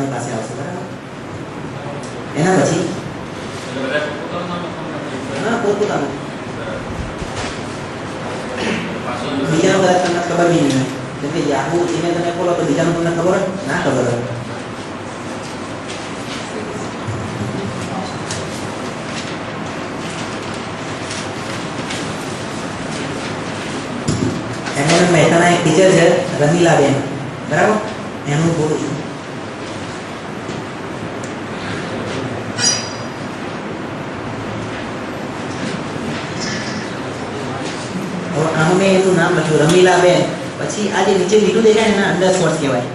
તમારી પાસે આવશે બરાબર. એના પછી હા પોતપોતાનું બીજાનું કદાચ તમને ખબર બી નહીં હોય. જેમ કે યાહૂ ઈમેલ તમે ખોલો તો બીજાનું તમને ખબર હોય ના ખબર હોય. એમએમ મહેતાના એક ટીચર છે રમીલાબેન બરાબર, એનું બોલું છું. આનું મેં એનું નામ લખ્યું રમીલાબેન, પછી આ જે નીચે લીધું દેખાય ને એના અંડરસ્કોર કહેવાય.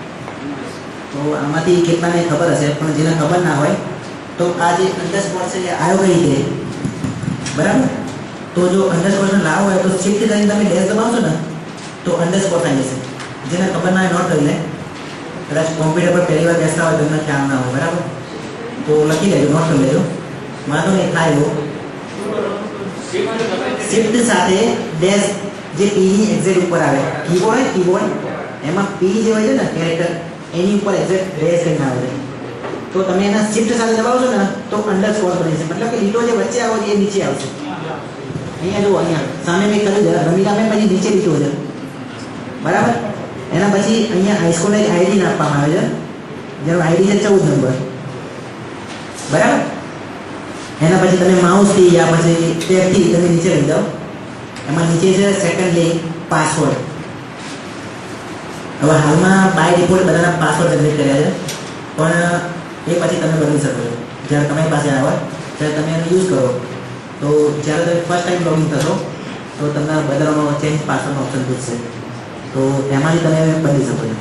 તો આમાંથી કેટલાને ખબર હશે, પણ જેને ખબર ના હોય તો આ જે અંડરસ્કોર છે એ આવ્યો કઈ રીતે બરાબર. તો જો અંડરસ્કોર લાવો હોય તો શિફ્ટ કરીને તમે ડેશ દબાવશો ને તો અંડરસ્કોર થઈ જશે. જેને ખબર ના હોય નોટ કરી લે, કદાચ કોમ્પ્યુટર પર પહેલી વાર બેસતા હોય તો તમને ખ્યાલ ના હોય બરાબર, તો લખી લેજો, નોટ કરી લેજો. માનો નહીં થાય એવું શિફ્ટ સાથે ડેશ જે પી ની એક્ઝેક્ટ ઉપર આવે, કીબોર્ડ હોય કીબોર્ડ એમાં પી જે હોય છે ને કેરેક્ટર એની ઉપર એક્ઝેક્ટ ડેશ કરીને આવે છે. તો તમે એના શિફ્ટ સાથે દબાવશો ને તો અંડરસ્કોર બની જશે, મતલબ કે લીટો જે વચ્ચે આવે છે એ નીચે આવશે. અહીંયા જુઓ, અહીંયા સામે મેં કર્યું છે રમીલાબેન, પછી નીચે લીટો છે બરાબર. એના પછી અહીંયા હાઈસ્કૂલને આઈડી નાખવામાં આવે છે, જેનો આઈડી છે 14 નંબર બરાબર. એના પછી તમે માઉસથી યા પછી ટેબથી તમે નીચે લઈ જાઓ, એમાં નીચે છે સેકન્ડલી પાસવર્ડ. હવે હાલમાં બાય ડિફોલ્ટ બધાના પાસવર્ડ જનરેટ કર્યા છે, પણ એ પછી તમે બદલી શકો છો. જ્યારે તમારી પાસે આવે ત્યારે તમે એનો યુઝ કરો, તો જ્યારે તમે ફર્સ્ટ ટાઈમ લોગિન થશો તો તમને બદલવાનો ચેન્જ પાસવર્ડનો ઓપ્શન પૂછશે, તો એમાંથી તમે બદલી શકો છો.